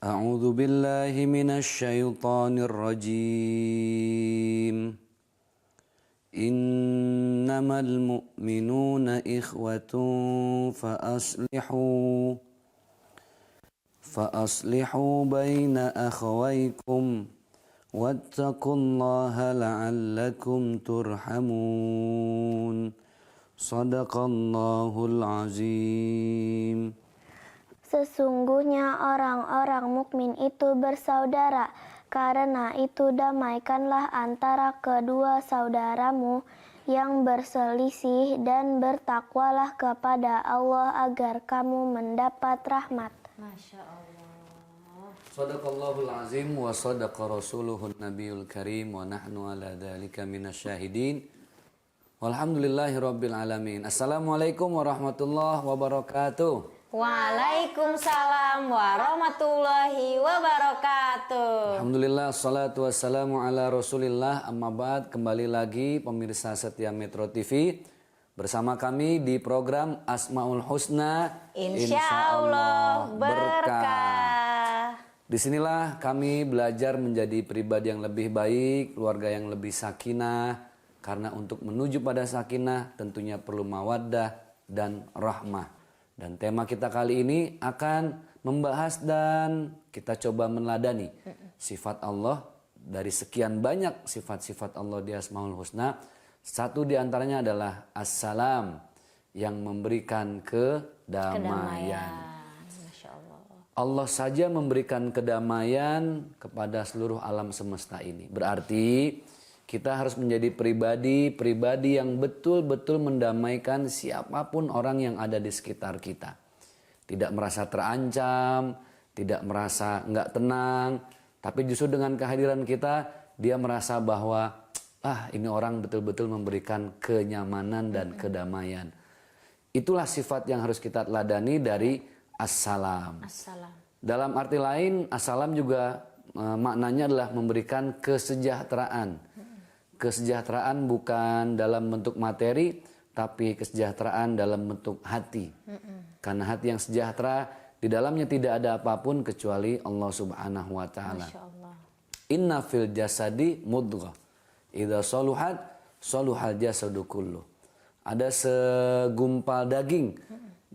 أعوذ بالله من الشيطان الرجيم إنما المؤمنون إخوة فأصلحوا بين أخويكم واتقوا الله لعلكم ترحمون صدق الله العظيم. Sesungguhnya orang-orang mukmin itu bersaudara, karena itu damaikanlah antara kedua saudaramu yang berselisih dan bertakwalah kepada Allah agar kamu mendapat rahmat. Masya Allah. Sadaqallahul azim wa sadaqa rasuluhun nabiyul karim wa nahnu ala dhalika minasyahidin. Walhamdulillahi rabbil alamin. Assalamualaikum warahmatullahi wabarakatuh. Waalaikumsalam warahmatullahi wabarakatuh. Alhamdulillah, salatu wassalamu ala rasulillah. Amma ba'd, kembali lagi pemirsa setia Metro TV bersama kami di program Asmaul Husna, Insyaallah berkah. Disinilah kami belajar menjadi pribadi yang lebih baik, keluarga yang lebih sakinah. Karena untuk menuju pada sakinah tentunya perlu mawaddah dan rahmah. Dan tema kita kali ini akan membahas dan kita coba meneladani sifat Allah. Dari sekian banyak sifat-sifat Allah di Asmaul Husna, satu di antaranya adalah As-Salam, yang memberikan kedamaian. Masya Allah. Allah saja memberikan kedamaian kepada seluruh alam semesta ini. Berarti kita harus menjadi pribadi yang betul-betul mendamaikan siapapun orang yang ada di sekitar kita. Tidak merasa terancam, tidak merasa nggak tenang, tapi justru dengan kehadiran kita, dia merasa bahwa ini orang betul-betul memberikan kenyamanan dan kedamaian. Itulah sifat yang harus kita teladani dari As-Salam. Dalam arti lain, As-Salam juga maknanya adalah memberikan kesejahteraan. Kesejahteraan bukan dalam bentuk materi, tapi kesejahteraan dalam bentuk hati. Karena hati yang sejahtera, di dalamnya tidak ada apapun kecuali Allah Subhanahu wa Ta'ala. Inna fil jasadi mudghah, idza saluhat saluhal jasadu kullu. Ada segumpal daging,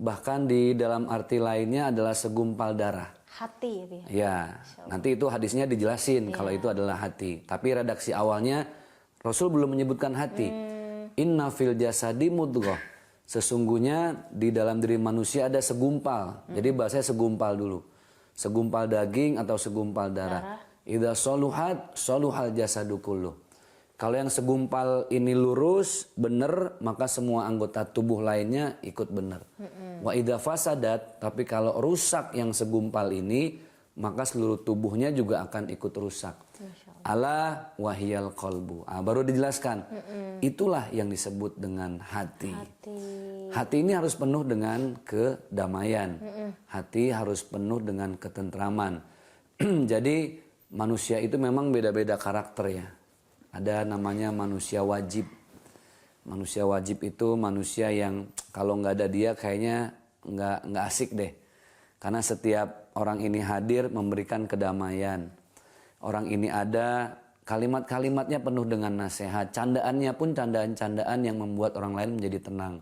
bahkan di dalam arti lainnya adalah segumpal darah. Hati itu ya. Ya, nanti itu hadisnya dijelasin kalau itu adalah hati. Tapi redaksi awalnya Rasul belum menyebutkan hati. Inna fil jasadi mudghah. Sesungguhnya di dalam diri manusia ada segumpal. Jadi bahasanya segumpal dulu. Segumpal daging atau segumpal darah. Idza saluhat saluhal jasadu kullu. Kalau yang segumpal ini lurus, benar, maka semua anggota tubuh lainnya ikut benar. Wa idza fasadat, tapi kalau rusak yang segumpal ini, maka seluruh tubuhnya juga akan ikut rusak. Ala wahiyal qalbu. Baru dijelaskan. Itulah yang disebut dengan hati. Hati ini harus penuh dengan kedamaian. Hati harus penuh dengan ketentraman. Jadi manusia itu memang beda-beda karakter ya. Ada namanya manusia wajib. Manusia wajib itu manusia yang kalau nggak ada dia kayaknya nggak asik deh. Karena setiap orang ini hadir memberikan kedamaian. Orang ini ada, kalimat-kalimatnya penuh dengan nasihat. Candaannya pun candaan-candaan yang membuat orang lain menjadi tenang.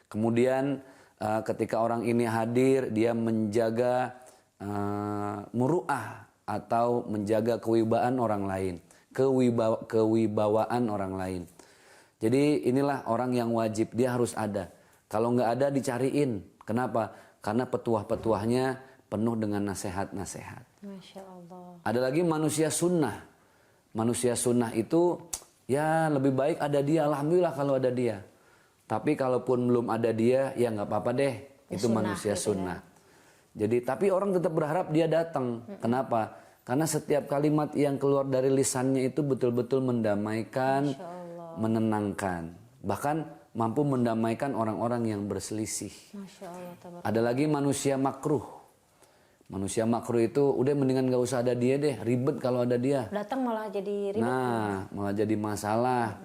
Kemudian ketika orang ini hadir, dia menjaga muru'ah atau menjaga kewibawaan orang lain. Kewibawaan orang lain. Jadi inilah orang yang wajib, dia harus ada. Kalau nggak ada dicariin. Kenapa? Karena petuah-petuahnya penuh dengan nasihat-nasihat. Masya Allah. Ada lagi manusia sunnah. Manusia sunnah itu ya lebih baik ada dia. Alhamdulillah kalau ada dia. Tapi kalaupun belum ada dia, ya nggak apa-apa deh. Itu manusia sunnah. Jadi tapi orang tetap berharap dia datang. Kenapa? Karena setiap kalimat yang keluar dari lisannya itu betul-betul mendamaikan, menenangkan. Bahkan mampu mendamaikan orang-orang yang berselisih. Masya Allah. Ada lagi manusia makruh. Manusia makruh itu udah mendingan gak usah ada dia deh, ribet kalau ada dia. Datang malah jadi ribet. Nah, malah jadi masalah.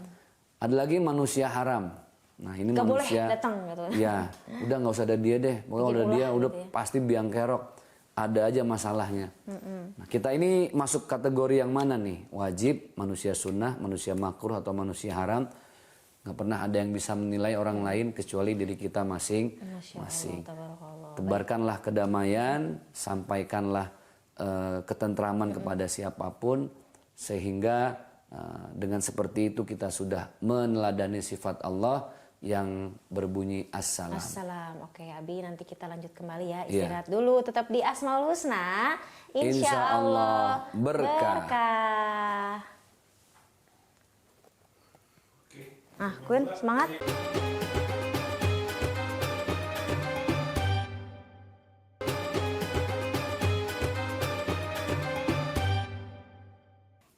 Ada lagi manusia haram. Nah ini gak manusia. Boleh datang gitu. Ya, udah nggak usah ada dia deh. Pokoknya udah dia, udah gitu ya. pasti biang kerok. ada aja masalahnya. Nah, kita ini masuk kategori yang mana nih? Wajib, manusia sunnah, manusia makruh atau manusia haram? Nggak pernah ada yang bisa menilai orang lain kecuali diri kita masing-masing. Tebarkanlah kedamaian, sampaikanlah ketentraman kepada siapapun, sehingga dengan seperti itu kita sudah meneladani sifat Allah yang berbunyi assalam. Assalam. Oke, Abi, nanti kita lanjut kembali ya. Istirahat dulu, tetap di Asmaul Husna. Insya Allah berkah. Nah, Queen, semangat.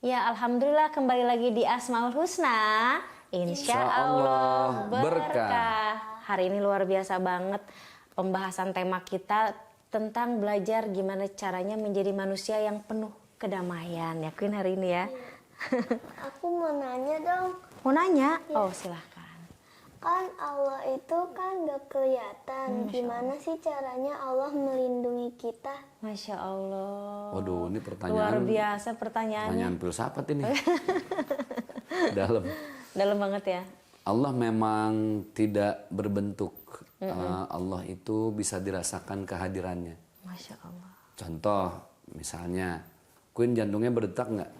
Ya, alhamdulillah kembali lagi di Asmaul Husna. Insya Allah berkah. Hari ini luar biasa banget pembahasan tema kita tentang belajar gimana caranya menjadi manusia yang penuh kedamaian. Ya, Queen, hari ini ya. Aku mau nanya dong. Mau nanya? Oh, silahkan. Kan Allah itu kan gak kelihatan. Gimana sih caranya Allah melindungi kita? Masya Allah. Waduh, ini pertanyaan Luar biasa pertanyaannya. pertanyaan filsafat ini. Dalam banget ya. Allah memang tidak berbentuk. Allah itu bisa dirasakan kehadirannya. Masya Allah. Contoh, misalnya, Queen jantungnya berdetak nggak?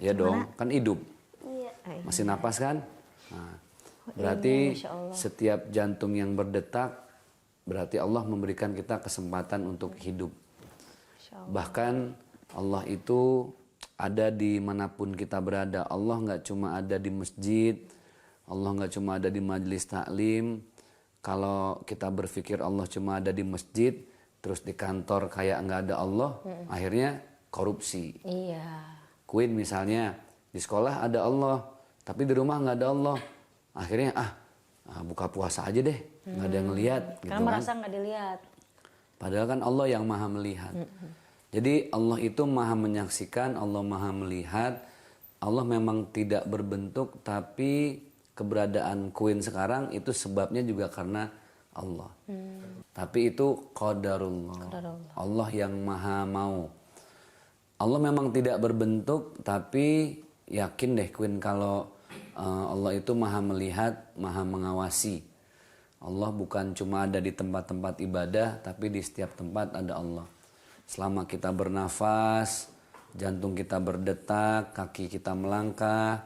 Ya dong, kan hidup. Iya. Masih napas kan? Nah, berarti Masya Allah. setiap jantung yang berdetak, berarti Allah memberikan kita kesempatan untuk hidup. Masya Allah. Bahkan Allah itu ada di manapun kita berada. Allah nggak cuma ada di masjid, Allah nggak cuma ada di majelis taklim. Kalau kita berpikir Allah cuma ada di masjid, terus di kantor kayak nggak ada Allah, akhirnya korupsi. Iya. Queen misalnya, di sekolah ada Allah, tapi di rumah nggak ada Allah. Akhirnya buka puasa aja deh, nggak ada yang ngelihat. Karena gitu merasa kan. nggak dilihat. Padahal kan Allah yang maha melihat. Jadi Allah itu maha menyaksikan, Allah maha melihat. Allah memang tidak berbentuk, tapi keberadaan Queen sekarang itu sebabnya juga karena Allah. Tapi itu qadarullah. Allah yang maha mau. Allah memang tidak berbentuk, tapi yakin deh Queen kalau Allah itu maha melihat, maha mengawasi. Allah bukan cuma ada di tempat-tempat ibadah, tapi di setiap tempat ada Allah. Selama kita bernafas, jantung kita berdetak, kaki kita melangkah,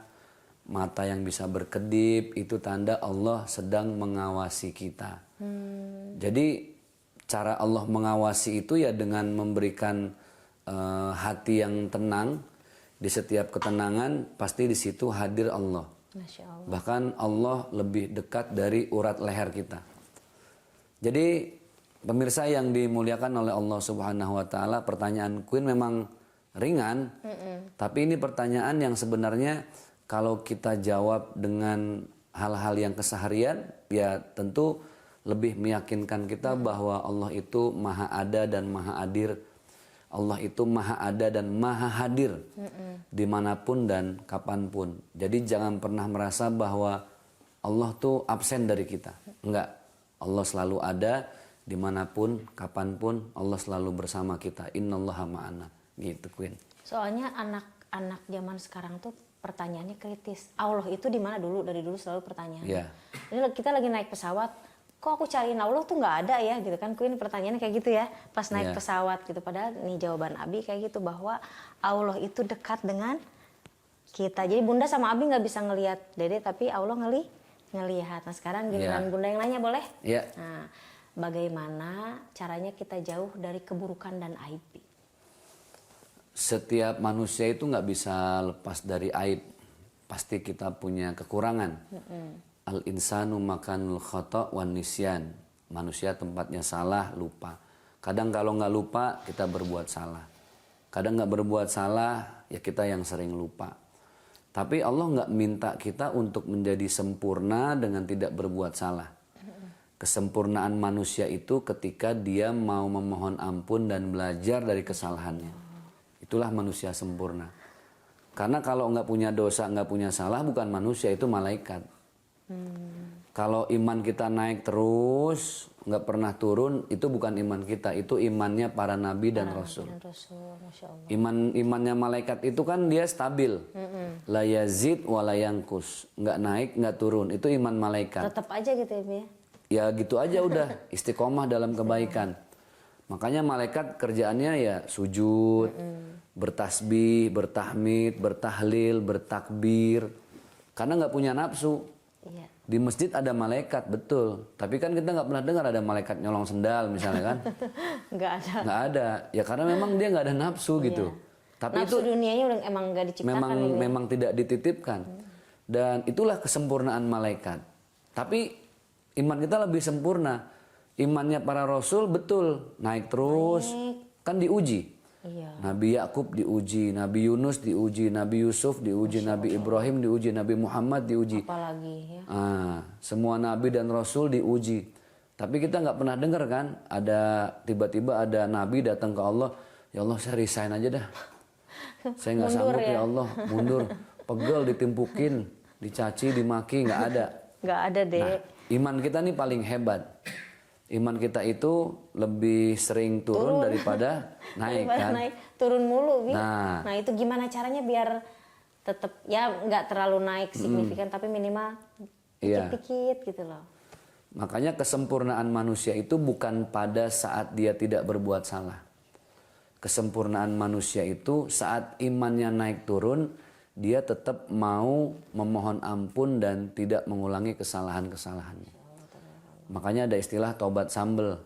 mata yang bisa berkedip, itu tanda Allah sedang mengawasi kita. Jadi cara Allah mengawasi itu ya dengan memberikan hati yang tenang. Di setiap ketenangan pasti di situ hadir Allah. Masya Allah. Bahkan Allah lebih dekat dari urat leher kita. Jadi pemirsa yang dimuliakan oleh Allah Subhanahu wa taala, pertanyaan Queen memang ringan. Tapi ini pertanyaan yang sebenarnya kalau kita jawab dengan hal-hal yang keseharian, ya tentu lebih meyakinkan kita bahwa Allah itu maha ada dan maha hadir. Allah itu maha ada dan maha hadir dimanapun dan kapanpun. Jadi jangan pernah merasa bahwa Allah tuh absen dari kita. Enggak. Allah selalu ada dimanapun, kapanpun. Allah selalu bersama kita. Innallaha ma'ana. Gitu Queen. Soalnya anak-anak zaman sekarang tuh pertanyaannya kritis. Allah itu di mana dulu? Dari dulu selalu pertanyaan. Ya. Ini kita lagi naik pesawat, kok aku cariin Allah tuh nggak ada ya gitu kan. Queen pertanyaannya kayak gitu ya pas naik pesawat gitu. Padahal nih jawaban Abi kayak gitu bahwa Allah itu dekat dengan kita. Jadi Bunda sama Abi nggak bisa ngelihat Dede, tapi Allah ngelihat. Nah sekarang giliran Bunda yang nanya, boleh? Iya. Nah, bagaimana caranya kita jauh dari keburukan dan aib? Setiap manusia itu nggak bisa lepas dari aib. Pasti kita punya kekurangan. Al-insanu makanul khata' wan nisyan. Manusia tempatnya salah, lupa. Kadang kalau nggak lupa, kita berbuat salah. Kadang nggak berbuat salah, ya kita yang sering lupa. Tapi Allah nggak minta kita untuk menjadi sempurna dengan tidak berbuat salah. Kesempurnaan manusia itu ketika dia mau memohon ampun dan belajar dari kesalahannya. Itulah manusia sempurna. Karena kalau nggak punya dosa, nggak punya salah, bukan manusia, itu malaikat. Kalau iman kita naik terus, nggak pernah turun, itu bukan iman kita, itu imannya para nabi dan rasul. Dan Rasul, Masya Allah. Imannya malaikat itu kan dia stabil, la yazid wa la yanqus, nggak naik nggak turun, itu iman malaikat. Tetap aja gitu ya, Bi? Ya gitu aja udah, istiqomah dalam kebaikan. Makanya malaikat kerjaannya ya sujud, bertasbih, bertahmid, bertahlil, bertakbir, karena nggak punya nafsu. Iya. Di masjid ada malaikat, betul. Tapi kan kita nggak pernah dengar ada malaikat nyolong sendal misalnya kan. Nggak ada. Nggak ada. Ya karena memang dia nggak ada nafsu gitu. Tapi Nafsu itu dunianya udah emang nggak diciptakan ini. memang tidak dititipkan. Dan itulah kesempurnaan malaikat. Tapi iman kita lebih sempurna. Imannya para rasul betul, naik terus. Kan diuji. Iya. Nabi Yakub diuji, Nabi Yunus diuji, Nabi Yusuf diuji, Nabi Ibrahim diuji, Nabi Muhammad diuji. Apalagi ya. Semua nabi dan rasul diuji. Tapi kita nggak pernah dengar kan, ada tiba-tiba ada nabi datang ke Allah, ya Allah saya resign aja dah. Saya nggak sanggup ya Allah, mundur, pegel ditimpukin, dicaci, dimaki, nggak ada. Nggak ada, Dek. Nah, iman kita nih paling hebat. Iman kita itu lebih sering turun daripada naik Daripada kan. naik, turun mulu, Bi. Nah. Nah, itu gimana caranya biar tetap ya nggak terlalu naik signifikan tapi minimal Iya. dikit-dikit gitu loh. Makanya kesempurnaan manusia itu bukan pada saat dia tidak berbuat salah. Kesempurnaan manusia itu saat imannya naik turun, dia tetap mau memohon ampun dan tidak mengulangi kesalahan-kesalahannya. Makanya ada istilah tobat sambel.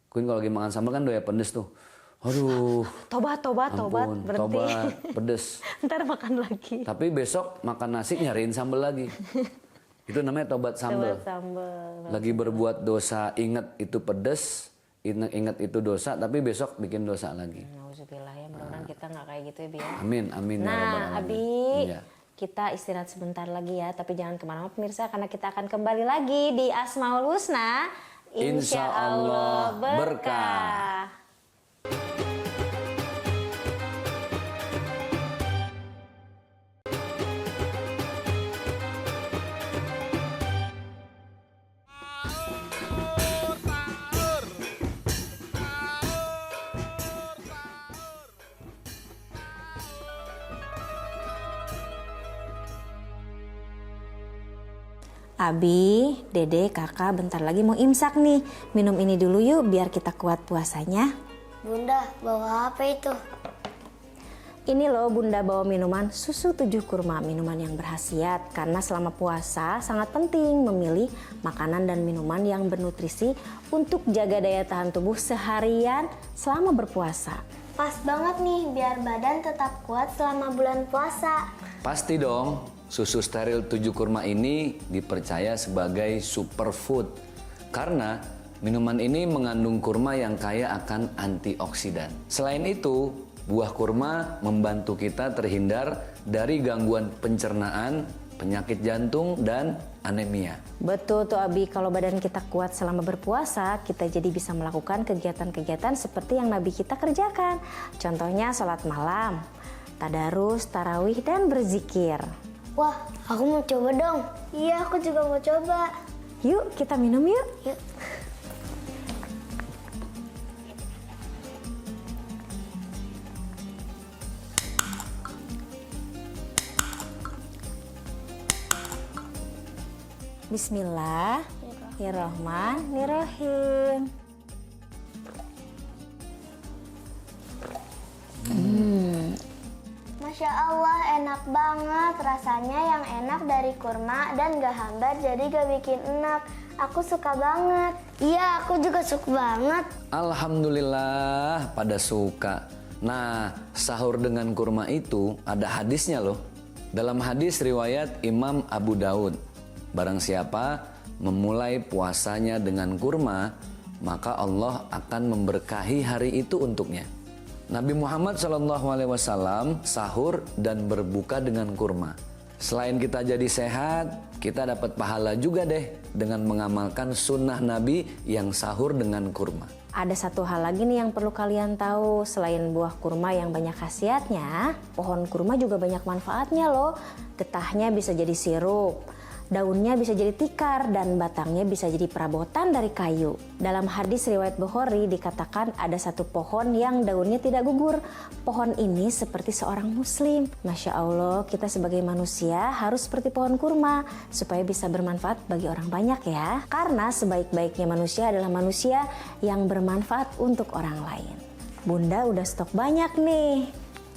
Kuin kalau lagi makan sambel kan doya pedes tuh. Aduh, Tobat, ampun, berhenti. tobat, pedes. Ntar makan lagi. Tapi besok makan nasi nyariin sambel lagi. Itu namanya tobat sambel. Tobat sambal. Lagi berbuat dosa, ingat itu pedes, ingat itu dosa, tapi besok bikin dosa lagi. Nauzubillah ya, mudah-mudahan kita nggak kayak gitu ya, Bi. Amin, amin. ya rabbal Nah, alamin. Abi, Iya. kita istirahat sebentar lagi ya, tapi jangan kemana-mana pemirsa, karena kita akan kembali lagi di Asmaul Husna. Insya Allah berkah. Abi, Dede, Kakak bentar lagi mau imsak nih. Minum ini dulu yuk biar kita kuat puasanya. Bunda, bawa apa itu? Ini loh Bunda bawa minuman susu 7 kurma, minuman yang berkhasiat. Karena selama puasa sangat penting memilih makanan dan minuman yang bernutrisi untuk jaga daya tahan tubuh seharian selama berpuasa. Pas banget nih, biar badan tetap kuat selama bulan puasa. Pasti dong, susu steril 7 kurma ini dipercaya sebagai superfood. Karena minuman ini mengandung kurma yang kaya akan antioksidan. Selain itu, buah kurma membantu kita terhindar dari gangguan pencernaan, penyakit jantung, dan anemia. Betul tuh Abi, kalau badan kita kuat selama berpuasa, kita jadi bisa melakukan kegiatan-kegiatan seperti yang Nabi kita kerjakan. Contohnya sholat malam, tadarus, tarawih, dan berzikir. Wah, aku mau coba dong. Iya, aku juga mau coba. Yuk kita minum yuk. Yuk. Bismillahirrahmanirrahim. Masya Allah, enak banget. Rasanya yang enak dari kurma dan gak hambar, jadi gak bikin enak. Aku suka banget. Iya, aku juga suka banget. Alhamdulillah pada suka. Nah, sahur dengan kurma itu ada hadisnya loh. Dalam hadis riwayat Imam Abu Daud, barang siapa memulai puasanya dengan kurma, maka Allah akan memberkahi hari itu untuknya. Nabi Muhammad SAW sahur dan berbuka dengan kurma. Selain kita jadi sehat, kita dapat pahala juga deh dengan mengamalkan sunnah Nabi yang sahur dengan kurma. Ada satu hal lagi nih yang perlu kalian tahu. Selain buah kurma yang banyak khasiatnya, pohon kurma juga banyak manfaatnya loh. Getahnya bisa jadi sirup, Daunnya bisa jadi tikar dan batangnya bisa jadi perabotan dari kayu. Dalam hadis riwayat Bukhari dikatakan ada satu pohon yang daunnya tidak gugur. Pohon ini seperti seorang muslim. Masya Allah, kita sebagai manusia harus seperti pohon kurma supaya bisa bermanfaat bagi orang banyak ya. Karena sebaik-baiknya manusia adalah manusia yang bermanfaat untuk orang lain. Bunda udah stok banyak nih.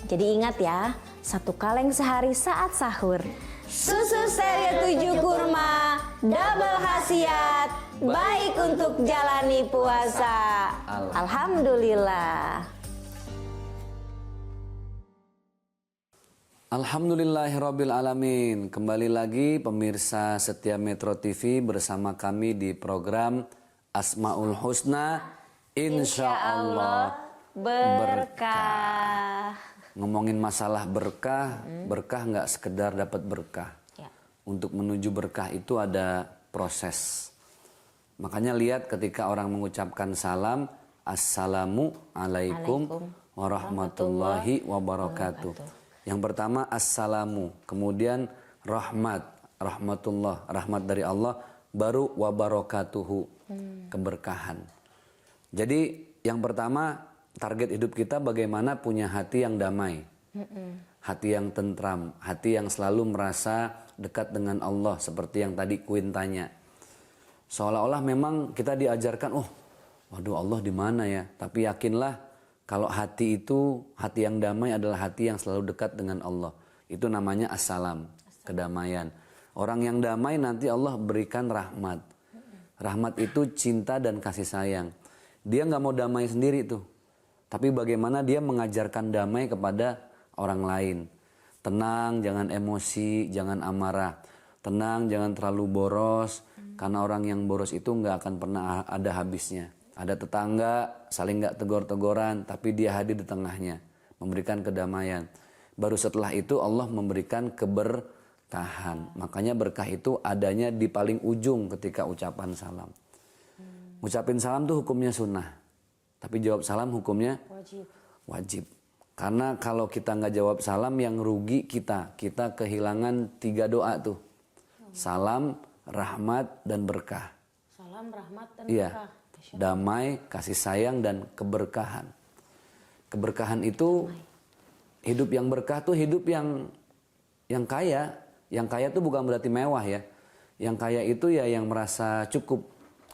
Jadi ingat ya, 1 kaleng sehari saat sahur. Susu steril 7 kurma, double khasiat, baik untuk jalani puasa. Alhamdulillah. Alhamdulillahirrabbilalamin. Kembali lagi pemirsa setia Metro TV bersama kami di program Asmaul Husna, Insya Allah berkah. Ngomongin masalah berkah, berkah nggak sekedar dapat berkah. Ya. Untuk menuju berkah itu ada proses. Makanya lihat ketika orang mengucapkan salam, Assalamu alaikum warahmatullahi wabarakatuh. Yang pertama Assalamu, kemudian rahmatullah, rahmat dari Allah, baru wabarakatuhu, keberkahan. Jadi yang pertama, target hidup kita bagaimana punya hati yang damai, hati yang tentram, hati yang selalu merasa dekat dengan Allah seperti yang tadi Queen tanya. Seolah-olah memang kita diajarkan, waduh Allah di mana ya? Tapi yakinlah kalau hati itu, hati yang damai adalah hati yang selalu dekat dengan Allah. Itu namanya assalam, kedamaian. Orang yang damai nanti Allah berikan rahmat. Rahmat itu cinta dan kasih sayang. Dia nggak mau damai sendiri tuh. Tapi bagaimana dia mengajarkan damai kepada orang lain. Tenang, jangan emosi, jangan amarah. Tenang, jangan terlalu boros. Karena orang yang boros itu nggak akan pernah ada habisnya. Ada tetangga, saling nggak tegur-teguran, tapi dia hadir di tengahnya. Memberikan kedamaian. Baru setelah itu Allah memberikan keberkahan. Makanya berkah itu adanya di paling ujung ketika ucapan salam. Ucapin salam tuh hukumnya sunnah. Tapi jawab salam hukumnya wajib. Karena kalau kita nggak jawab salam yang rugi kita. Kita kehilangan 3 doa tuh. Salam, rahmat, dan berkah. Salam, rahmat, dan iya. berkah. Damai, kasih sayang, dan keberkahan. Keberkahan itu, hidup yang berkah tuh hidup yang kaya. Yang kaya tuh bukan berarti mewah ya. Yang kaya itu ya yang merasa cukup.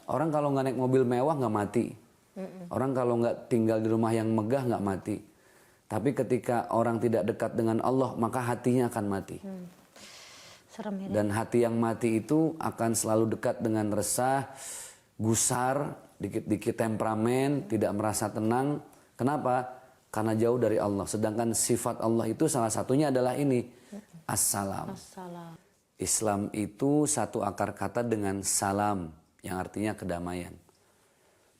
Orang kalau nggak naik mobil mewah nggak mati. Orang kalau nggak tinggal di rumah yang megah nggak mati. Tapi ketika orang tidak dekat dengan Allah, maka hatinya akan mati. Serem ya. Dan hati yang mati itu akan selalu dekat dengan resah, gusar, dikit-dikit temperamen, tidak merasa tenang. Kenapa? Karena jauh dari Allah. Sedangkan sifat Allah itu salah satunya adalah ini, assalam. Islam itu satu akar kata dengan salam, yang artinya kedamaian.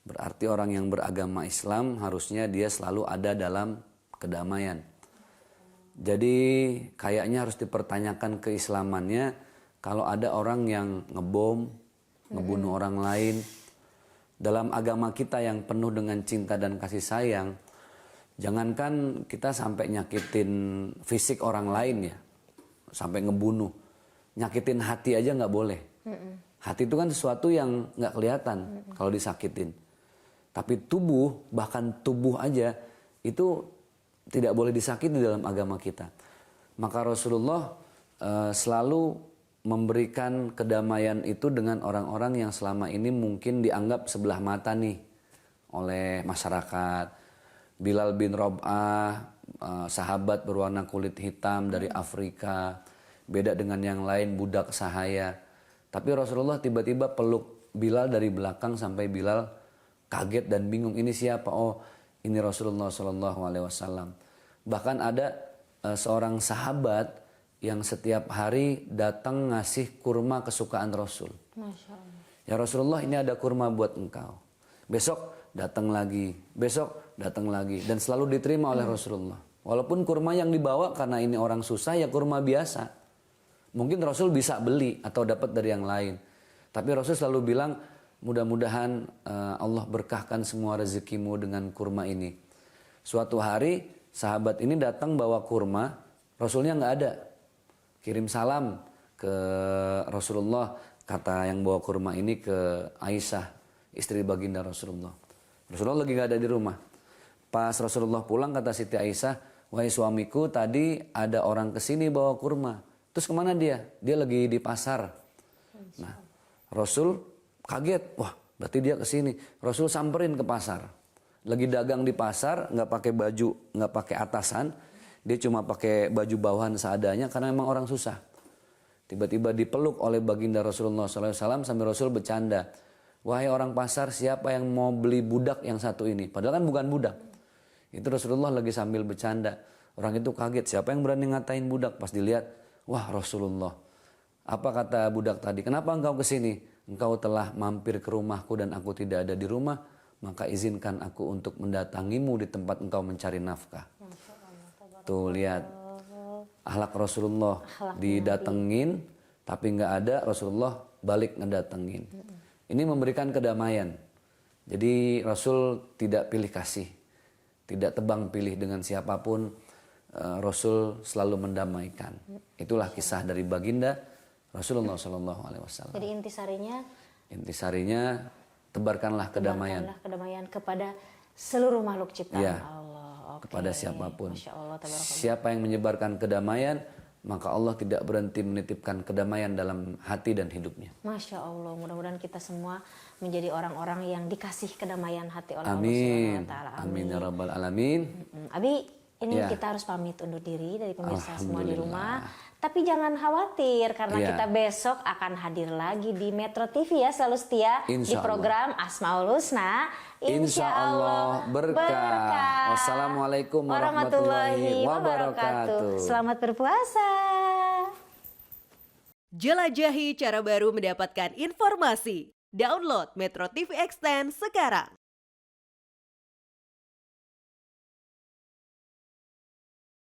Berarti orang yang beragama Islam harusnya dia selalu ada dalam kedamaian. Jadi kayaknya harus dipertanyakan keislamannya kalau ada orang yang ngebom, ngebunuh orang lain. Dalam agama kita yang penuh dengan cinta dan kasih sayang, jangankan kita sampai nyakitin fisik orang lain ya, sampai ngebunuh. Nyakitin hati aja nggak boleh. Hati itu kan sesuatu yang nggak kelihatan kalau disakitin. Tapi tubuh, bahkan tubuh aja itu tidak boleh disakiti dalam agama kita. Maka Rasulullah selalu memberikan kedamaian itu dengan orang-orang yang selama ini mungkin dianggap sebelah mata nih oleh masyarakat. Bilal bin Rab'ah, sahabat berwarna kulit hitam dari Afrika, beda dengan yang lain, budak sahaya. Tapi Rasulullah tiba-tiba peluk Bilal dari belakang sampai Bilal kaget dan bingung, ini siapa? Oh, ini Rasulullah SAW. Bahkan ada seorang sahabat yang setiap hari datang ngasih kurma kesukaan Rasul. Masya Allah. Ya Rasulullah, ini ada kurma buat engkau. Besok datang lagi, besok datang lagi, dan selalu diterima oleh Rasulullah. Walaupun kurma yang dibawa karena ini orang susah ya kurma biasa. Mungkin Rasul bisa beli atau dapat dari yang lain. Tapi Rasul selalu bilang, mudah-mudahan Allah berkahkan semua rezekimu dengan kurma ini. Suatu hari sahabat ini datang bawa kurma, Rasulnya nggak ada. Kirim salam ke Rasulullah, kata yang bawa kurma ini ke Aisyah, istri baginda Rasulullah. Rasulullah lagi gak ada di rumah. Pas Rasulullah pulang, kata Siti Aisyah, wahai suamiku, tadi ada orang kesini bawa kurma. Terus kemana dia? Dia lagi di pasar. Nah, Rasul kaget, wah berarti dia kesini. Rasul samperin ke pasar. Lagi dagang di pasar, nggak pakai baju, nggak pakai atasan. Dia cuma pakai baju bawahan seadanya karena memang orang susah. Tiba-tiba dipeluk oleh baginda Rasulullah SAW sambil Rasul bercanda. Wahai orang pasar, siapa yang mau beli budak yang satu ini? Padahal kan bukan budak. Itu Rasulullah lagi sambil bercanda. Orang itu kaget, siapa yang berani ngatain budak? Pas dilihat, wah Rasulullah. Apa kata budak tadi? Kenapa engkau kesini? Engkau telah mampir ke rumahku dan aku tidak ada di rumah. Maka izinkan aku untuk mendatangimu di tempat engkau mencari nafkah. Tuh lihat, akhlak Rasulullah. Didatengin, tapi nggak ada, Rasulullah balik ngedatengin. Ini memberikan kedamaian. Jadi Rasul tidak pilih kasih. Tidak tebang pilih dengan siapapun, Rasul selalu mendamaikan. Itulah kisah dari baginda Rasulullah SAW. Jadi Intisarinya tebarkanlah kedamaian. Tebarkanlah kedamaian kepada seluruh makhluk ciptaan Ya, Allah. Oke. kepada siapapun. Masya Allah, tabarakallah. Siapa yang menyebarkan kedamaian, maka Allah tidak berhenti menitipkan kedamaian dalam hati dan hidupnya. Masya Allah, mudah-mudahan kita semua menjadi orang-orang yang dikasih kedamaian hati oleh Amin. Allah Subhanahu wa Ta'ala. Amin ya rabbal alamin. Abi, ini Ya. kita harus pamit undur diri dari pemirsa semua di Alhamdulillah. rumah. Tapi jangan khawatir karena Ya. kita besok akan hadir lagi di Metro TV ya, selalu setia di Insya Allah. program Asmaul Husna. Insya Allah berkah. Wassalamualaikum warahmatullahi wabarakatuh. Selamat berpuasa. Jelajahi cara baru mendapatkan informasi. Download Metro TV Extend sekarang.